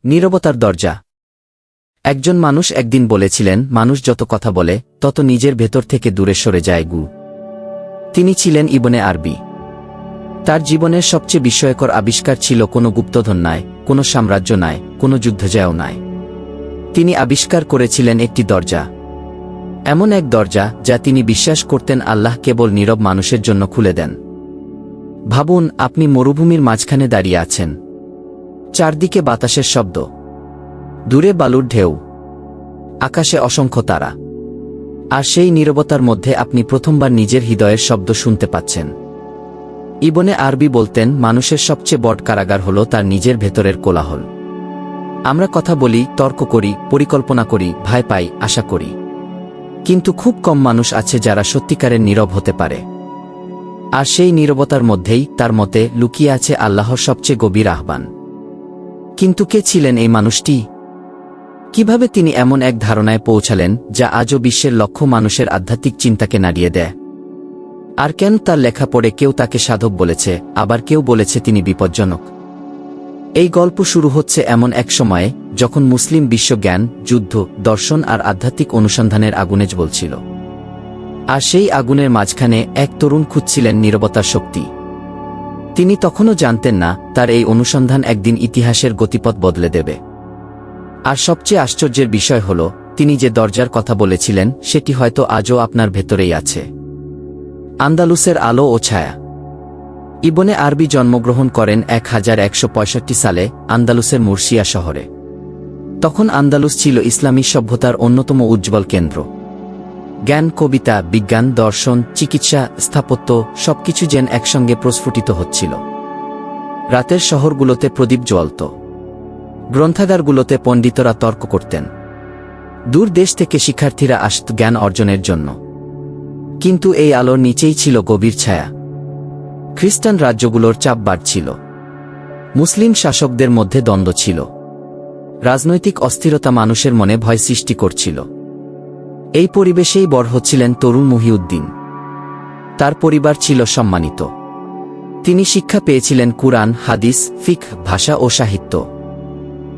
নীরবতার দরজা। একজন মানুষ একদিন বলেছিলেন, মানুষ যত কথা বলে তত নিজের ভেতর থেকে দূরে সরে যায়। তিনি ছিলেন ইবনে আরবি। তার জীবনের সবচেয়ে বিস্ময়কর আবিষ্কার ছিল কোনো গুপ্তধন নয়, কোনো সাম্রাজ্য নয়, কোনো যুদ্ধজয়ও নয়। তিনি আবিষ্কার করেছিলেন একটি দরজা, এমন এক দরজা যা তিনি বিশ্বাস করতেন আল্লাহ কেবল নীরব মানুষের জন্য খুলে দেন। ভাবুন, আপনি মরুভূমির মাঝখানে দাঁড়িয়ে আছেন, চারদিকে বাতাসের শব্দ, দূরে বালুর ঢেউ, আকাশে অসংখ্য তারা, আর সেই নীরবতার মধ্যে আপনি প্রথমবার নিজের হৃদয়ের শব্দ শুনতে পাচ্ছেন। ইবনে আরবি বলতেন, মানুষের সবচেয়ে বড় কারাগার হল তার নিজের ভেতরের কোলাহল। আমরা কথা বলি, তর্ক করি, পরিকল্পনা করি, ভয় পাই, আশা করি, কিন্তু খুব কম মানুষ আছে যারা সত্যিকারের নীরব হতে পারে। আর সেই নীরবতার মধ্যেই তার মতে লুকিয়ে আছে আল্লাহর সবচেয়ে গভীর আহ্বান। কিন্তু কে ছিলেন এই মানুষটি? কিভাবে তিনি এমন এক ধারণায় পৌঁছালেন যা আজও বিশ্বের লক্ষ মানুষের আধ্যাত্মিক চিন্তাকে নাড়িয়ে দেয়? আর কেন তার লেখা পড়ে কেউ তাকে সাধক বলেছে, আবার কেউ বলেছে তিনি বিপজ্জনক? এই গল্প শুরু হচ্ছে এমন এক সময়ে যখন মুসলিম বিশ্ব জ্ঞান, যুদ্ধ, দর্শন আর আধ্যাত্মিক অনুসন্ধানের আগুনে জ্বলছিল। আর সেই আগুনের মাঝখানে এক তরুণ খুঁজছিলেন নীরবতার শক্তি। তিনি তখনও জানতেন না তার এই অনুসন্ধান একদিন ইতিহাসের গতিপথ বদলে দেবে। আর সবচেয়ে আশ্চর্যের বিষয় হল, তিনি যে দরজার কথা বলেছিলেন সেটি হয়তো আজও আপনার ভেতরেই আছে। আন্দালুসের আলো ও ছায়া। ইবনে আরবি জন্মগ্রহণ করেন 1165 সালে আন্দালুসের মুরসিয়া শহরে। তখন আন্দালুস ছিল ইসলামী সভ্যতার অন্যতম উজ্জ্বল কেন্দ্র। জ্ঞান, কবিতা, বিজ্ঞান, দর্শন, চিকিৎসা, স্থাপত্য সবকিছু যেন একসঙ্গে প্রস্ফুটিত হচ্ছিল। রাতের শহরগুলোতে প্রদীপ জ্বলত, গ্রন্থাগারগুলোতে পণ্ডিতরা তর্ক করতেন, দূর দেশ থেকে শিক্ষার্থীরা আসত জ্ঞান অর্জনের জন্য। কিন্তু এই আলোর নিচেই ছিল গভীর ছায়া। খ্রিস্টান রাজ্যগুলোর চাপ বাড়ছিল, মুসলিম শাসকদের মধ্যে দ্বন্দ্ব ছিল, রাজনৈতিক অস্থিরতা মানুষের মনে ভয় সৃষ্টি করছিল। এই পরিবেশেই বড় হচ্ছিলেন তরুণ মুহিউদ্দিন। তার পরিবার ছিল সম্মানিত। তিনি শিক্ষা পেয়েছিলেন কুরআন, হাদিস, ফিকহ, ভাষা ও সাহিত্য।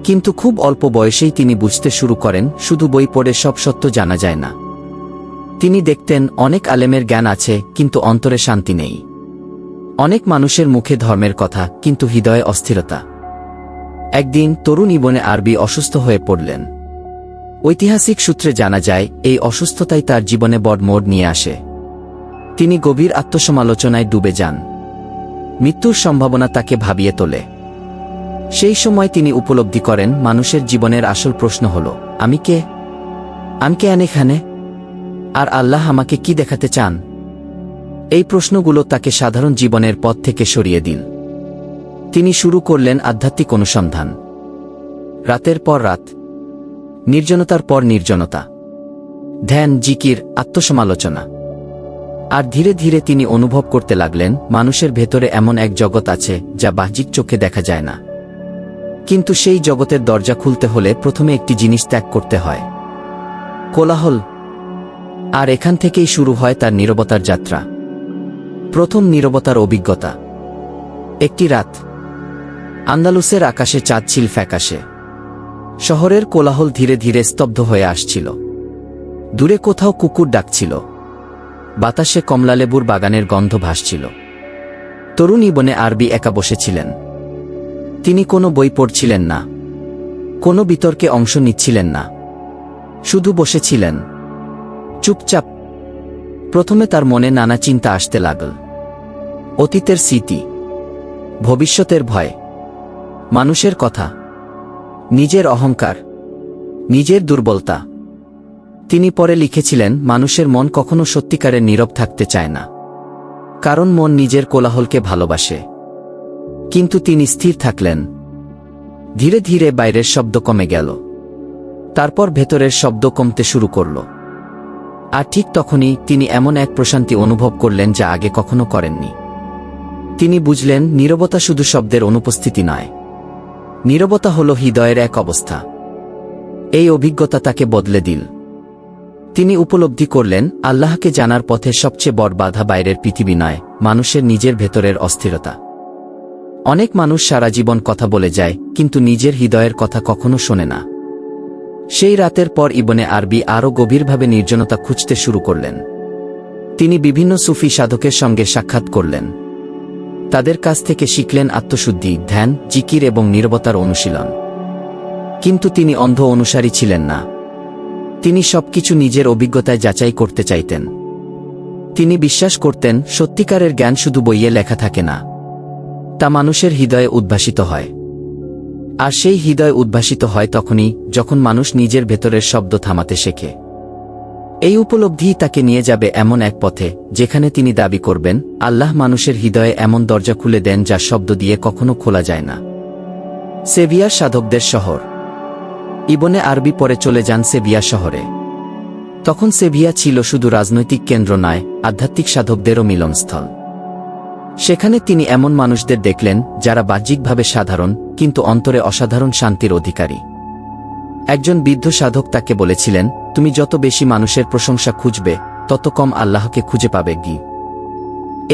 কিন্তু খুব অল্প বয়সেই তিনি বুঝতে শুরু করেন, শুধু বই পড়ে সব সত্য জানা যায় না। তিনি দেখতেন অনেক আলেমের জ্ঞান আছে কিন্তু অন্তরে শান্তি নেই, অনেক মানুষের মুখে ধর্মের কথা কিন্তু হৃদয়ে অস্থিরতা। একদিন তরুণ ইবনে আরবি অসুস্থ হয়ে পড়লেন। ঐতিহাসিক সূত্রে জানা যায় এই অসুস্থতাই তার জীবনে বড় মোড় নিয়ে আসে। তিনি গভীর আত্মসমালোচনায় ডুবে যান। মৃত্যুর সম্ভাবনা তাকে ভাবিয়ে তোলে। সেই সময় তিনি উপলব্ধি করেন মানুষের জীবনের আসল প্রশ্ন হল, আমি কে? আমি কে এখানে? আর আল্লাহ আমাকে কি দেখাতে চান? এই প্রশ্নগুলো তাকে সাধারণ জীবনের পথ থেকে সরিয়ে দিল। তিনি শুরু করলেন আধ্যাত্মিক অনুসন্ধান। রাতের পর রাত, নির্জনতার পর নির্জনতা, ধ্যান, জিকির, আত্মসমালোচনা। আর ধীরে ধীরে তিনি অনুভব করতে লাগলেন মানুষের ভেতরে এমন এক জগৎ আছে যা বাহ্যিক চোখে দেখা যায় না। কিন্তু সেই জগতের দরজা খুলতে হলে প্রথমে একটি জিনিস ত্যাগ করতে হয়, কোলাহল। আর এখান থেকেই শুরু হয় তার নীরবতার যাত্রা। প্রথম নীরবতার অভিজ্ঞতা। একটি রাত, আন্দালুসের আকাশে চাঁদ ছিল ফ্যাকাশে। শহরের কোলাহল ধীরে ধীরে স্তব্ধ হয়ে আসছিল। দূরে কোথাও কুকুর ডাকছিল, বাতাসে কমলালেবুর বাগানের গন্ধ ভাসছিল। তরুণ ইবনে আরবি একা বসেছিলেন। তিনি কোনো বই পড়ছিলেন না, কোনো বিতর্কে অংশ নিচ্ছিলেন না, শুধু বসেছিলেন চুপচাপ। প্রথমে তার মনে নানা চিন্তা আসতে লাগল। অতীতের স্মৃতি, ভবিষ্যতের ভয়, মানুষের কথা, নিজের অহংকার, নিজের দুর্বলতা। তিনি পরে লিখেছিলেন, মানুষের মন কখনো সত্যিকারের নীরব থাকতে চায় না, কারণ মন নিজের কোলাহলকে ভালোবাসে। কিন্তু তিনি স্থির থাকলেন। ধীরে ধীরে বাইরের শব্দ কমে গেল, তারপর ভেতরের শব্দ কমতে শুরু করল। আর ঠিক তখনই তিনি এমন এক প্রশান্তি অনুভব করলেন যা আগে কখনো করেননি। তিনি বুঝলেন নীরবতা শুধু শব্দের অনুপস্থিতি নয়, নীরবতা হল হৃদয়ের এক অবস্থা। এই অভিজ্ঞতা তাকে বদলে দিল। তিনি উপলব্ধি করলেন আল্লাহকে জানার পথে সবচেয়ে বড় বাধা বাইরের পৃথিবী নয়, মানুষের নিজের ভেতরের অস্থিরতা। অনেক মানুষ সারা জীবন কথা বলে যায়, কিন্তু নিজের হৃদয়ের কথা কখনো শোনে না। সেই রাতের পর ইবনে আরবি আরও গভীরভাবে নির্জনতা খুঁজতে শুরু করলেন। তিনি বিভিন্ন সুফি সাধকের সঙ্গে সাক্ষাৎ করলেন। তাদের কাছ থেকে শিখলেন আত্মশুদ্ধি, ধ্যান, জিকির এবং নীরবতার অনুশীলন। কিন্তু তিনি অন্ধ অনুসারী ছিলেন না। তিনি সবকিছু নিজের অভিজ্ঞতায় যাচাই করতে চাইতেন। তিনি বিশ্বাস করতেন, সত্যিকারের জ্ঞান শুধু বইয়ে লেখা থাকে না, তা মানুষের হৃদয়ে উদ্ভাসিত হয়। আর সেই হৃদয় উদ্ভাসিত হয় তখনই, যখন মানুষ নিজের ভেতরের শব্দ থামাতে শেখে। এই উপলব্ধিই তাকে নিয়ে যাবে এমন এক পথে, যেখানে তিনি দাবি করবেন, আল্লাহ মানুষের হৃদয়ে এমন দরজা খুলে দেন যা শব্দ দিয়ে কখনো খোলা যায় না। সেভিয়ার সাধকদের শহর। ইবনে আরবি পরে চলে যান সেভিয়া শহরে। তখন সেভিয়া ছিল শুধু রাজনৈতিক কেন্দ্র নয়, আধ্যাত্মিক সাধকদেরও মিলনস্থল। সেখানে তিনি এমন মানুষদের দেখলেন যারা বাহ্যিকভাবে সাধারণ, কিন্তু অন্তরে অসাধারণ শান্তির অধিকারী। একজন বৃদ্ধ সাধক তাকে বলেছিলেন, তুমি যত বেশি মানুষের প্রশংসা খুঁজবে, তত কম আল্লাহকে খুঁজে পাবে কি।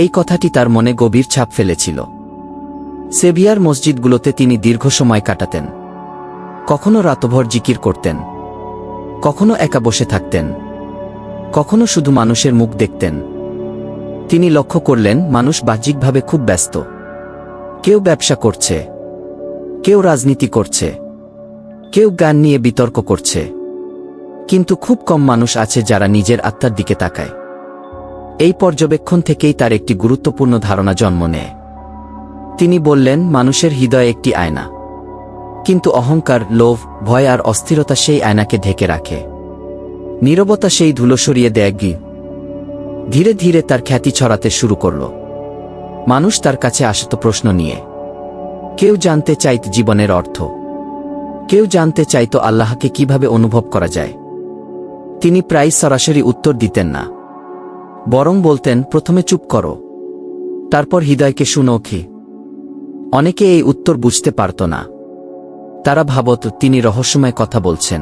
এই কথাটি তার মনে গভীর ছাপ ফেলেছিল। সেভিয়ার মসজিদগুলোতে তিনি দীর্ঘ সময় কাটাতেন। কখনো রাতভর জিকির করতেন, কখনো একা বসে থাকতেন, কখনো শুধু মানুষের মুখ দেখতেন। তিনি লক্ষ্য করলেন, মানুষ বাহ্যিকভাবে খুব ব্যস্ত। কেউ ব্যবসা করছে, কেউ রাজনীতি করছে, কেউ জ্ঞান নিয়ে বিতর্ক করছে, কিন্তু খুব কম মানুষ আছে যারা নিজের আত্মার দিকে তাকায়। এই পর্যবেক্ষণ থেকেই তার একটি গুরুত্বপূর্ণ ধারণা জন্ম নেয়। তিনি বললেন, মানুষের হৃদয় একটি আয়না, কিন্তু অহংকার, লোভ, ভয় আর অস্থিরতা সেই আয়নাকে ঢেকে রাখে। নীরবতা সেই ধুলো সরিয়ে দেয়। ধীরে ধীরে তার খ্যাতি ছড়াতে শুরু করল। মানুষ তার কাছে আসত প্রশ্ন নিয়ে। কেউ জানতে চাইত জীবনের অর্থ, কেউ জানতে চাইত আল্লাহকে কিভাবে অনুভব করা যায়। তিনি প্রায় সরাসরি উত্তর দিতেন না, বরং বলতেন, প্রথমে চুপ করো, তারপর হৃদয়কে শুনো কি। অনেকে এই উত্তর বুঝতে পারত না। তারা ভাবত তিনি রহস্যময় কথা বলছেন।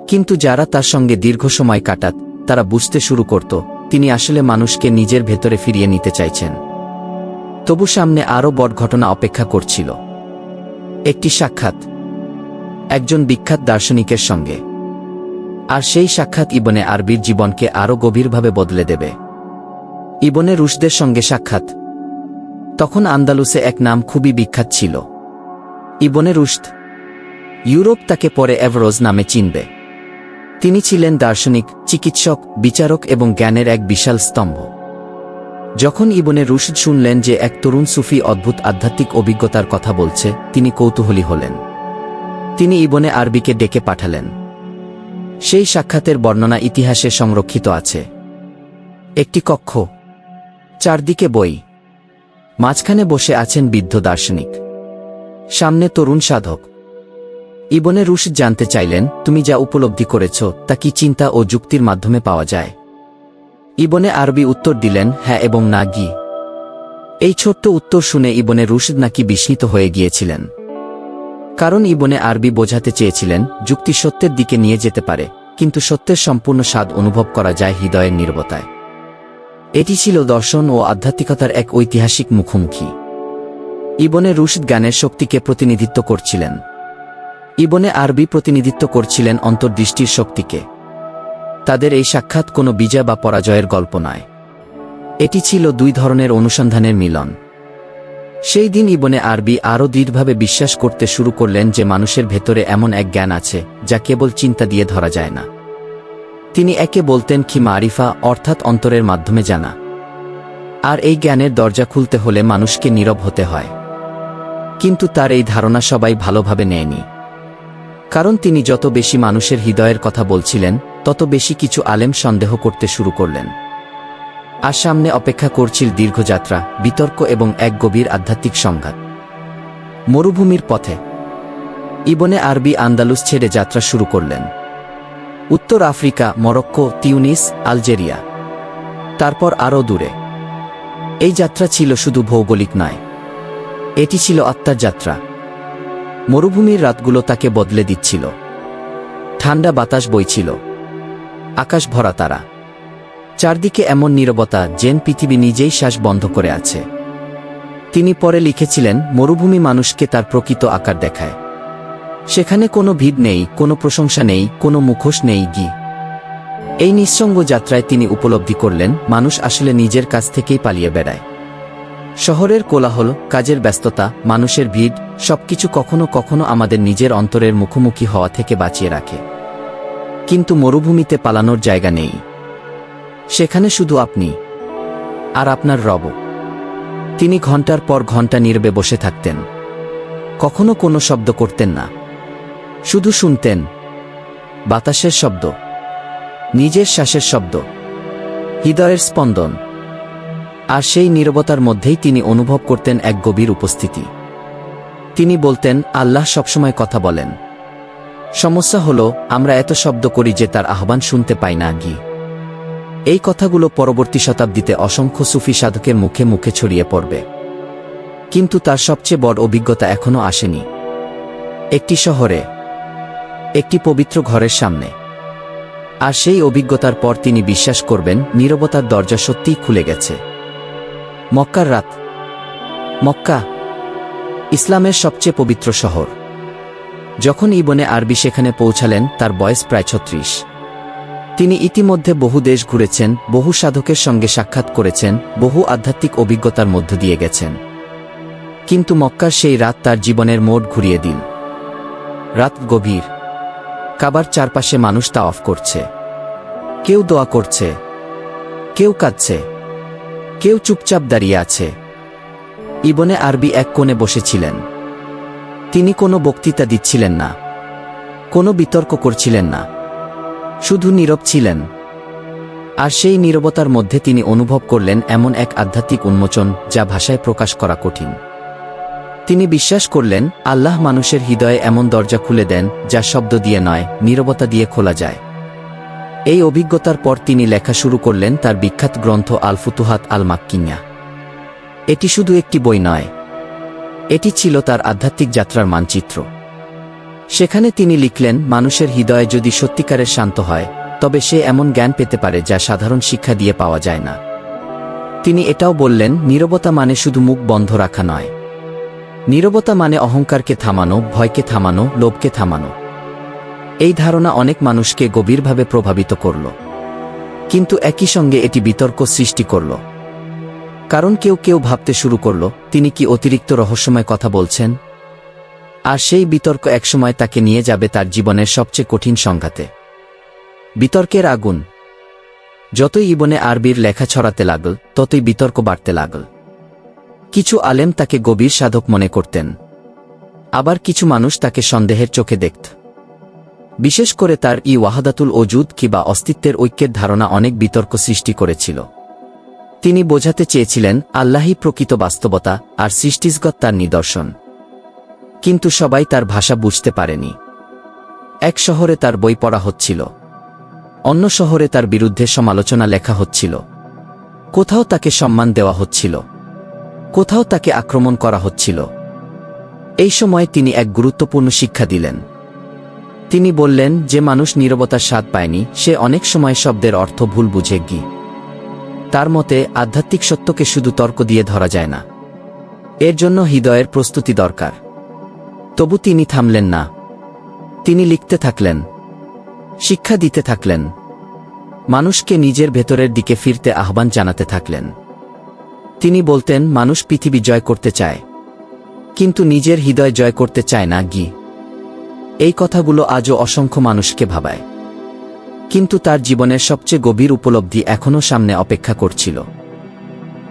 কিন্তু যারা তার সঙ্গে দীর্ঘ সময় কাটাত, তারা বুঝতে শুরু করত, তিনি আসলে মানুষকে নিজের ভেতরে ফিরিয়ে নিতে চাইছেন। তবু সামনে আরও বড় ঘটনা অপেক্ষা করছিল। একটি সাক্ষাৎ একজন বিখ্যাত দার্শনিকের সঙ্গে। আর সেই সাক্ষাৎ ইবনে আরবির জীবনকে আরও গভীরভাবে বদলে দেবে। ইবনে রুশদের সঙ্গে সাক্ষাৎ। তখন আন্দালুসে এক নাম খুবই বিখ্যাত ছিল, ইবনে রুশদ। ইউরোপ তাকে পরে এভারোজ নামে চিনবে। তিনি ছিলেন দার্শনিক, চিকিৎসক, বিচারক এবং জ্ঞানের এক বিশাল স্তম্ভ। যখন ইবনে রুশদ শুনলেন যে এক তরুণ সুফি অদ্ভুত আধ্যাত্মিক অভিজ্ঞতার কথা বলছে, তিনি কৌতূহলী হলেন। তিনি ইবনে আরবিকে ডেকে পাঠালেন। সেই সাক্ষাতের বর্ণনা ইতিহাসে সংরক্ষিত আছে। একটি কক্ষ, চারদিকে বই, মাঝখানে বসে আছেন বৃদ্ধ দার্শনিক, সামনে তরুণ সাধক। ইবনে রুশদ জানতে চাইলেন, তুমি যা উপলব্ধি করেছ তা কি চিন্তা ও যুক্তির মাধ্যমে পাওয়া যায়? ইবনে আরবি উত্তর দিলেন, হ্যাঁ এবং না। এই ছোট্ট উত্তর শুনে ইবনে রুশদ নাকি বিস্মিত হয়ে গিয়েছিলেন। কারণ ইবনে আরবি বোঝাতে চেয়েছিলেন, যুক্তি সত্যের দিকে নিয়ে যেতে পারে, কিন্তু সত্যের সম্পূর্ণ স্বাদ অনুভব করা যায় হৃদয়ের নীরবতায়। এটি ছিল দর্শন ও আধ্যাত্মিকতার এক ঐতিহাসিক মুখোমুখি। ইবনে রুশদ জ্ঞানের শক্তিকে প্রতিনিধিত্ব করছিলেন, ইবনে আরবি প্রতিনিধিত্ব করছিলেন অন্তর্দৃষ্টির শক্তিকে। তাদের এই সাক্ষাৎ কোনো বিজয় বা পরাজয়ের গল্প নয়, এটি ছিল দুই ধরনের অনুসন্ধানের মিলন। সেই দিন ইবনে আরবি আরও দৃঢ়ভাবে বিশ্বাস করতে শুরু করলেন যে মানুষের ভেতরে এমন এক জ্ঞান আছে যা কেবল চিন্তা দিয়ে ধরা যায় না। তিনি একে বলতেন কি মারিফা, অর্থাৎ অন্তরের মাধ্যমে জানা। আর এই জ্ঞানের দরজা খুলতে হলে মানুষকে নীরব হতে হয়। কিন্তু তার এই ধারণা সবাই ভালোভাবে নেয়নি। কারণ তিনি যত বেশি মানুষের হৃদয়ের কথা বলছিলেন, তত বেশি কিছু আলেম সন্দেহ করতে শুরু করলেন। আর সামনে অপেক্ষা করছিল দীর্ঘযাত্রা, বিতর্ক এবং এক গভীর আধ্যাত্মিক সংঘাত। মরুভূমির পথে ইবনে আরবি আন্দালুস ছেড়ে যাত্রা শুরু করলেন। উত্তর আফ্রিকা, মরক্কো, তিউনিস, আলজেরিয়া, তারপর আরও দূরে। এই যাত্রা ছিল শুধু ভৌগোলিক নয়, এটি ছিল আত্মার যাত্রা। মরুভূমির রাতগুলো তাকে বদলে দিচ্ছিল। ঠান্ডা বাতাস বইছিল, আকাশ ভরা তারা, চারদিকে এমন নীরবতা যেন পৃথিবী নিজেই শ্বাস বন্ধ করে আছে। তিনি পরে লিখেছিলেন, মরুভূমি মানুষকে তার প্রকৃত আকার দেখায়। সেখানে কোনো ভিড় নেই, কোনো প্রশংসা নেই, কোনো মুখোশ নেই। এই নিঃসঙ্গ যাত্রায় তিনি উপলব্ধি করলেন, মানুষ আসলে নিজের কাছ থেকেই পালিয়ে বেড়ায়। শহরের কোলাহল, কাজের ব্যস্ততা, মানুষের ভিড় সবকিছু কখনো কখনো আমাদের নিজের অন্তরের মুখোমুখি হওয়া থেকে বাঁচিয়ে রাখে। কিন্তু মরুভূমিতে পালানোর জায়গা নেই। সেখানে শুধু আপনি আর আপনার রব। তিনি ঘন্টার পর ঘন্টা নীরবে বসে থাকতেন। কখনো কোনো শব্দ করতেন না, শুধু শুনতেন বাতাসের শব্দ, নিজের শ্বাসের শব্দ, হৃদয়ের স্পন্দন। আর সেই নীরবতার মধ্যেই তিনি অনুভব করতেন এক গভীর উপস্থিতি। তিনি বলতেন, আল্লাহ সবসময় কথা বলেন। সমস্যা হলো আমরা এত শব্দ করি যে তার আহ্বান শুনতে পাই না। এই কথাগুলো পরবর্তী শতাব্দীতে অসংখ্য সুফি সাধকের মুখে মুখে ছড়িয়ে পড়বে। কিন্তু তার সবচেয়ে বড় অভিজ্ঞতা এখনো আসেনি। একটি শহরে, একটি পবিত্র ঘরের সামনে। আর সেই অভিজ্ঞতার পর তিনি বিশ্বাস করবেন, নীরবতার দরজা সত্যিই খুলে গেছে। মক্কার রাত। মক্কা ইসলামের সবচেয়ে পবিত্র শহর। যখন ইবনে আরবি সেখানে পৌঁছালেন, তার বয়স প্রায় ৩৬। তিনি ইতিমধ্যে বহু দেশ ঘুরেছেন, বহু সাধকের সঙ্গে সাক্ষাৎ করেছেন, বহু আধ্যাত্মিক অভিজ্ঞতার মধ্য দিয়ে গেছেন। কিন্তু মক্কার সেই রাত তার জীবনের মোড় ঘুরিয়ে দিল। রাত গভীর। কাবার চারপাশে মানুষ তাওয়াফ করছে। কেউ দোয়া করছে, কেউ কাঁদছে, কেউ চুপচাপ দাঁড়িয়ে আছে। ইবনে আরবি এক কোণে বসেছিলেন। তিনি কোনো বক্তৃতা দিচ্ছিলেন না, কোনো বিতর্ক করছিলেন না, শুধু নীরব ছিলেন। আর সেই নীরবতার মধ্যে তিনি অনুভব করলেন এমন এক আধ্যাত্মিক উন্মোচন যা ভাষায় প্রকাশ করা কঠিন। তিনি বিশ্বাস করলেন, আল্লাহ মানুষের হৃদয়ে এমন দরজা খুলে দেন যা শব্দ দিয়ে নয়, নীরবতা দিয়ে খোলা যায়। এই অভিজ্ঞতার পর তিনি লেখা শুরু করলেন তার বিখ্যাত গ্রন্থ আল ফুতুহাত আল মাক্কিয়া। এটি শুধু একটি বই নয়, এটি ছিল তার আধ্যাত্মিক যাত্রার মানচিত্র। সেখানে তিনি লিখলেন, মানুষের হৃদয়ে যদি সত্যিকারের শান্ত হয়, তবে সে এমন জ্ঞান পেতে পারে যা সাধারণ শিক্ষা দিয়ে পাওয়া যায় না। তিনি এটাও বললেন, নীরবতা মানে শুধু মুখ বন্ধ রাখা নয়। নীরবতা মানে অহংকারকে থামানো, ভয়কে থামানো, লোভকে থামানো। এই ধারণা অনেক মানুষকে গভীরভাবে প্রভাবিত করল। কিন্তু একই সঙ্গে এটি বিতর্ক সৃষ্টি করল। কারণ কেউ কেউ ভাবতে শুরু করল, তিনি কি অতিরিক্ত রহস্যময় কথা বলছেন? আর সেই বিতর্ক একসময় তাকে নিয়ে যাবে তার জীবনের সবচেয়ে কঠিন সংঘাতে। বিতর্কের আগুন। যতই ইবনে আরবির লেখা ছড়াতে লাগল, ততই বিতর্ক বাড়তে লাগল। কিছু আলেম তাকে গভীর সাধক মনে করতেন, আবার কিছু মানুষ তাকে সন্দেহের চোখে দেখত। বিশেষ করে তার ওয়াহাদাতুল ওজুদ কিংবা অস্তিত্বের ঐক্যের ধারণা অনেক বিতর্ক সৃষ্টি করেছিল। তিনি বোঝাতে চেয়েছিলেন, আল্লাহই প্রকৃত বাস্তবতা, আর সৃষ্টিজগৎ তার নিদর্শন। কিন্তু সবাই তার ভাষা বুঝতে পারেনি। এক শহরে তার বই পড়া হচ্ছিল, অন্য শহরে তার বিরুদ্ধে সমালোচনা লেখা হচ্ছিল। কোথাও তাকে সম্মান দেওয়া হচ্ছিল, কোথাও তাকে আক্রমণ করা হচ্ছিল। এই সময় তিনি এক গুরুত্বপূর্ণ শিক্ষা দিলেন। তিনি বললেন, যে মানুষ নীরবতার স্বাদ পায়নি, সে অনেক সময় শব্দের অর্থ ভুল বুঝে। তার মতে আধ্যাত্মিক সত্যকে শুধু তর্ক দিয়ে ধরা যায় না, এর জন্য হৃদয়ের প্রস্তুতি দরকার। তবু তিনি থামলেন না। তিনি লিখতে থাকলেন, শিক্ষা দিতে থাকলেন, মানুষকে নিজের ভেতরের দিকে ফিরতে আহ্বান জানাতে থাকলেন। তিনি বলতেন, মানুষ পৃথিবী জয় করতে চায়, কিন্তু নিজের হৃদয় জয় করতে চায় না। এই কথাগুলো আজও অসংখ্য মানুষকে ভাবায়। কিন্তু তার জীবনের সবচেয়ে গভীর উপলব্ধি এখনও সামনে অপেক্ষা করছিল।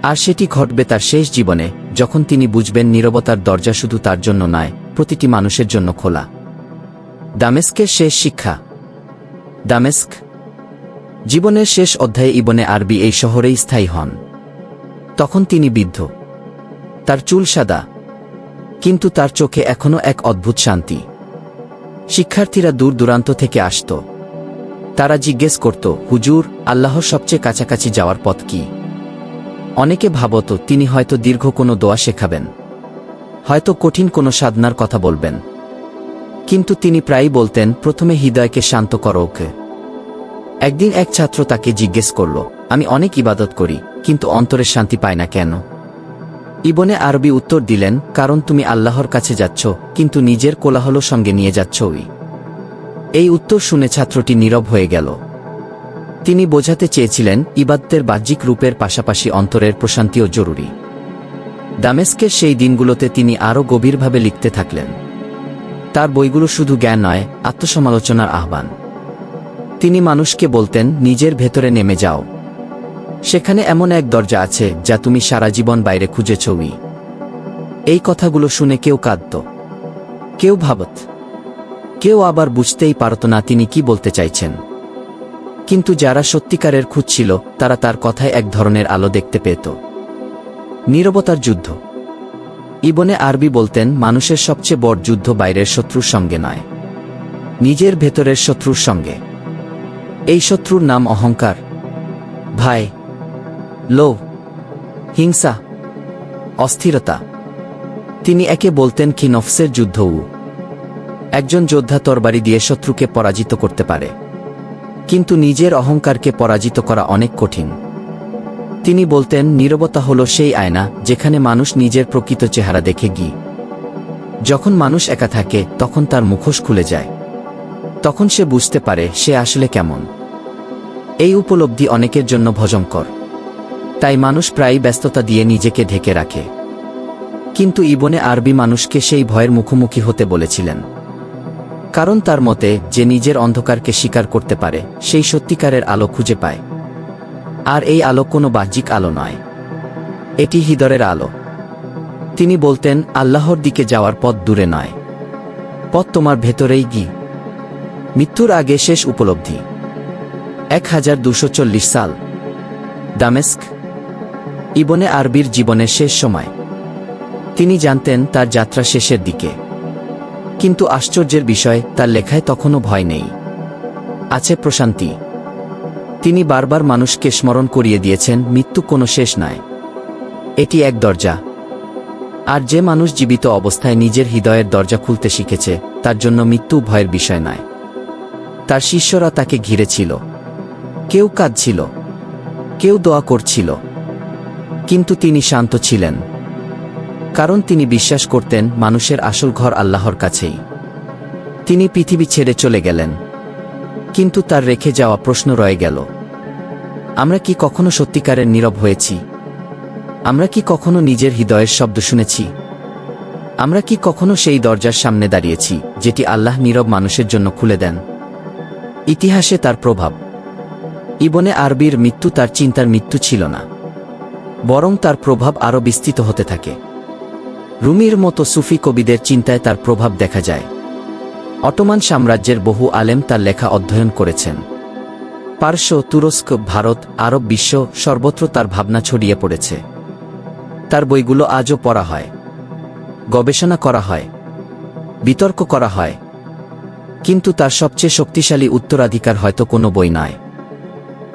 আর সেটি ঘটবে তার শেষ জীবনে, যখন তিনি বুঝবেন নীরবতার দরজা শুধু তার জন্য নয়, প্রতিটি মানুষের জন্য খোলা। দামেস্কের শেষ শিক্ষা। দামেস্ক। জীবনের শেষ অধ্যায়ে ইবনে আরবি এই শহরেই স্থায়ী হন। তখন তিনি বৃদ্ধ, তার চুল সাদা, কিন্তু তার চোখে এখনো এক অদ্ভুত শান্তি। শিক্ষার্থীরা দূর দূরান্ত থেকে আসত। তারা জিজ্ঞেস করত, হুজুর, আল্লাহর সবচেয়ে কাছাকাছি যাওয়ার পথ কি? অনেকে ভাবত তিনি হয়তো দীর্ঘ কোনো দোয়া শেখাবেন, হয়তো কঠিন কোনো সাধনার কথা বলবেন। কিন্তু তিনি প্রায়ই বলতেন, প্রথমে হৃদয়কে শান্ত করো। একদিন এক ছাত্র তাকে জিজ্ঞেস করল, আমি অনেক ইবাদত করি, কিন্তু অন্তরের শান্তি পাই না কেন? ইবনে আরবি উত্তর দিলেন, কারণ তুমি আল্লাহর কাছে যাচ্ছ, কিন্তু নিজের কোলাহল সঙ্গে নিয়ে যাচ্ছই। এই উত্তর শুনে ছাত্রটি নীরব হয়ে গেল। তিনি বোঝাতে চেয়েছিলেন, ইবাদতের বাহ্যিক রূপের পাশাপাশি অন্তরের প্রশান্তিও জরুরি। দামেস্কের সেই দিনগুলোতে তিনি আরও গভীরভাবে লিখতে থাকলেন। তার বইগুলো শুধু জ্ঞান নয়, আত্মসমালোচনার আহ্বান। তিনি মানুষকে বলতেন, নিজের ভেতরে নেমে যাও। সেখানে এমন এক দরজা আছে যা তুমি সারা জীবন বাইরে খুঁজেছই। এই কথাগুলো শুনে কেউ কাঁদত, কেউ ভাবত, কেউ আবার বুঝতেই পারত না তিনি কি বলতে চাইছেন। কিন্তু যারা সত্যিকারের খুঁজছিল তারা তার কথায় এক ধরনের আলো দেখতে পেত। নীরবতার যুদ্ধ। ইবনে আরবি বলতেন, মানুষের সবচেয়ে বড় যুদ্ধ বাইরের শত্রুর সঙ্গে নয়, নিজের ভেতরের শত্রুর সঙ্গে। এই শত্রুর নাম অহংকার, ভয়, লোভ, হিংসা, অস্থিরতা। তিনি একে বলতেন কি নফসের যুদ্ধও। একজন যোদ্ধা তরবারি দিয়ে শত্রুকে পরাজিত করতে পারে, কিন্তু নিজের অহংকারকে পরাজিত করা অনেক কঠিন। তিনি বলতেন, নীরবতা হল সেই আয়না যেখানে মানুষ নিজের প্রকৃত চেহারা দেখে গি। যখন মানুষ একা থাকে তখন তার মুখোশ খুলে যায়, তখন সে বুঝতে পারে সে আসলে কেমন। এই উপলব্ধি অনেকের জন্য ভয়ঙ্কর, তাই মানুষ প্রায়ই ব্যস্ততা দিয়ে নিজেকে ঢেকে রাখে। কিন্তু ইবনে আরবি মানুষকে সেই ভয়ের মুখোমুখি হতে বলেছিলেন, কারণ তার মতে যে নিজের অন্ধকারকে স্বীকার করতে পারে সেই সত্যিকারের আলো খুঁজে পায়। আর এই আলো কোনো বাহ্যিক আলো নয়, এটি হৃদয়ের আলো। তিনি বলতেন, আল্লাহর দিকে যাওয়ার পথ দূরে নয়, পথ তোমার ভেতরেই গি। মৃত্যুর আগে শেষ উপলব্ধি। 1240 সাল, দামেস্ক। ইবনে আরবির জীবনের শেষ সময়। তিনি জানতেন তার যাত্রা শেষের দিকে, কিন্তু আশ্চর্যের বিষয় তার লেখায় তখনও ভয় নেই, আছে প্রশান্তি। তিনি বারবার মানুষকে স্মরণ করিয়ে দিয়েছেন, মৃত্যু কোনো শেষ নয়, এটি এক দরজা। আর যে মানুষ জীবিত অবস্থায় নিজের হৃদয়ের দরজা খুলতে শিখেছে তার জন্য মৃত্যু ভয়ের বিষয় নয়। তার শিষ্যরা তাকে ঘিরে ছিল, কেউ কাঁদছিল, কেউ দোয়া করছিল, কিন্তু তিনি শান্ত ছিলেন, কারণ তিনি বিশ্বাস করতেন মানুষের আসল ঘর আল্লাহর কাছেই। তিনি পৃথিবী ছেড়ে চলে গেলেন, কিন্তু তার রেখে যাওয়া প্রশ্ন রয়ে গেল, আমরা কি কখনো সত্যিকারের নীরব হয়েছি? আমরা কি কখনো নিজের হৃদয়ের শব্দ শুনেছি? আমরা কি কখনো সেই দরজার সামনে দাঁড়িয়েছি যেটি আল্লাহ নীরব মানুষের জন্য খুলে দেন? ইতিহাসে তার প্রভাব। ইবনে আরবির মৃত্যু তার চিন্তার মৃত্যু ছিল না, বরং তার প্রভাব আরও বিস্তৃত হতে থাকে। রুমির মতো সুফি কবিদের চিন্তায় তার প্রভাব দেখা যায়। অটোমান সাম্রাজ্যের বহু আলেম তার লেখা অধ্যয়ন করেছেন। পারস্য, তুরস্ক, ভারত, আরব বিশ্ব সর্বত্র তার ভাবনা ছড়িয়ে পড়েছে। তার বইগুলো আজও পড়া হয়, গবেষণা করা হয়, বিতর্ক করা হয়। কিন্তু তার সবচেয়ে শক্তিশালী উত্তরাধিকার হয়তো কোনো বই নয়।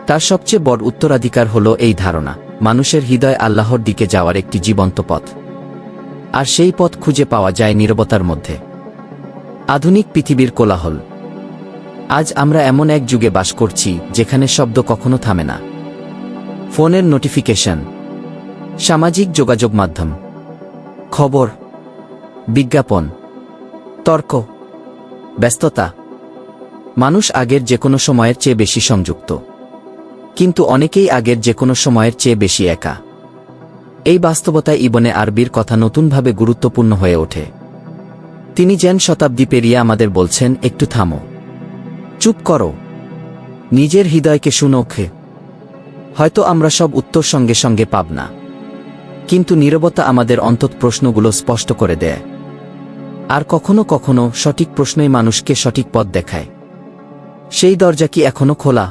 তার সবচেয়ে বড় উত্তরাধিকার হল এই ধারণা, মানুষের হৃদয় আল্লাহর দিকে যাওয়ার একটি জীবন্ত পথ। আর সেই পথ খুঁজে পাওয়া যায় নীরবতার মধ্যে। আধুনিক পৃথিবীর কোলাহল। আজ আমরা এমন এক যুগে বাস করছি যেখানে শব্দ কখনো থামে না। ফোনের নোটিফিকেশন, সামাজিক যোগাযোগ মাধ্যম, খবর, বিজ্ঞাপন, তর্ক, ব্যস্ততা। মানুষ আগের যে কোনো সময়ের চেয়ে বেশি সংযুক্ত, কিন্তু অনেকেই আগের যে কোনো সময়ের চেয়ে বেশি একা। এই বাস্তবতায় ইবনে আরবির কথা নতুনভাবে গুরুত্বপূর্ণ হয়ে ওঠে। তিনি যেন শতাব্দী পেরিয়ে আমাদের বলছেন, একটু থামো, চুপ করো, নিজের হৃদয়কে শুনো। হয়তো আমরা সব উত্তর সঙ্গে সঙ্গে পাব না, কিন্তু নীরবতা আমাদের অন্তত প্রশ্নগুলো স্পষ্ট করে দেয়। আর কখনো কখনো সঠিক প্রশ্নই মানুষকে সঠিক পথ দেখায়। সেই দরজা কি এখনো খোলা?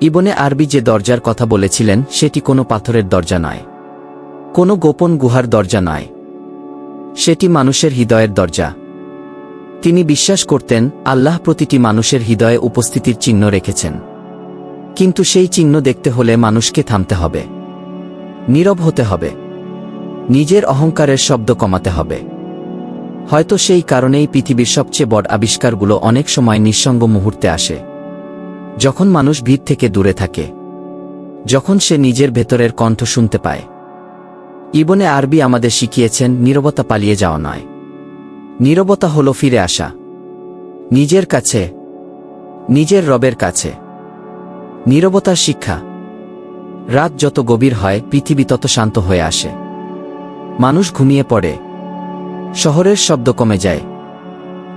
ইবনে আরবি যে দরজার কথা বলেছিলেন সেটি কোনো পাথরের দরজা নয়, কোনো গোপন গুহার দরজা নয়, সেটি মানুষের হৃদয়ের দরজা। তিনি বিশ্বাস করতেন আল্লাহ প্রতিটি মানুষের হৃদয়ে উপস্থিতির চিহ্ন রেখেছেন, কিন্তু সেই চিহ্ন দেখতে হলে মানুষকে থামতে হবে, নীরব হতে হবে, নিজের অহংকারের শব্দ কমাতে হবে। হয়তো সেই কারণেই পৃথিবীর সবচেয়ে বড় আবিষ্কারগুলো অনেক সময় নিঃসঙ্গ মুহূর্তে আসে, যখন মানুষ ভিড় থেকে দূরে থাকে, যখন সে নিজের ভেতরের কণ্ঠ শুনতে পায়। ইবনে আরবি আমাদের শিখিয়েছেন নীরবতা পালিয়ে যাওয়া নয়। নীরবতা হলো ফিরে আসা নিজের কাছে, নিজের রবের কাছে। নীরবতার শিক্ষা। রাত যত গভীর হয় পৃথিবী তত শান্ত হয়ে আসে। মানুষ ঘুমিয়ে পড়ে, শহরের শব্দ কমে যায়,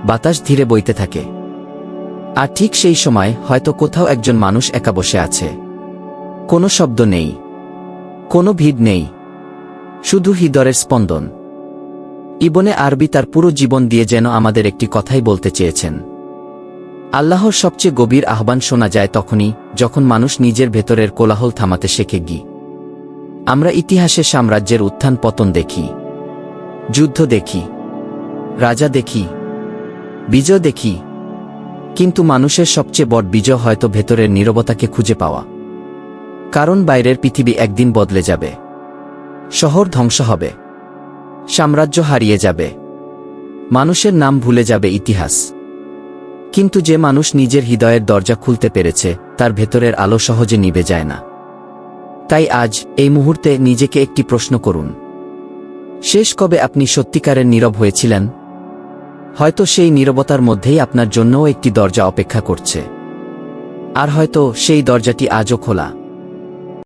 বাতাস ধীরে বইতে থাকে। আর ঠিক সেই সময় হয়তো কোথাও একজন মানুষ একা বসে আছে। কোনো শব্দ নেই, কোনো ভিড় নেই, শুধু হৃদয়ের স্পন্দন। ইবনে আরবি তার পুরো জীবন দিয়ে যেন আমাদের একটি কথাই বলতে চেয়েছেন। আল্লাহর সবচেয়ে গভীর আহ্বান শোনা যায় তখনই যখন মানুষ নিজের ভেতরের কোলাহল থামাতে শেখে। আমরা ইতিহাসে সাম্রাজ্যের উত্থান পতন দেখি, যুদ্ধ দেখি, রাজা দেখি, বিজয় দেখি, কিন্তু মানুষের সবচেয়ে বড় বিজয় হয়তো ভেতরের নীরবতাকে খুঁজে পাওয়া। কারণ বাইরের পৃথিবী একদিন বদলে যাবে, শহর ধ্বংস হবে, সাম্রাজ্য হারিয়ে যাবে, মানুষের নাম ভুলে যাবে ইতিহাস। কিন্তু যে মানুষ নিজের হৃদয়ের দরজা খুলতে পেরেছে তার ভেতরের আলো সহজে নিভে যায় না। তাই আজ এই মুহূর্তে নিজেকে একটি প্রশ্ন করুন, শেষ কবে আপনি সত্যিকারের নীরব হয়েছিলেন? হয়তো সেই নীরবতার মধ্যেই আপনার জন্যও একটি দরজা অপেক্ষা করছে, আর হয়তো সেই দরজাটি আজও খোলা।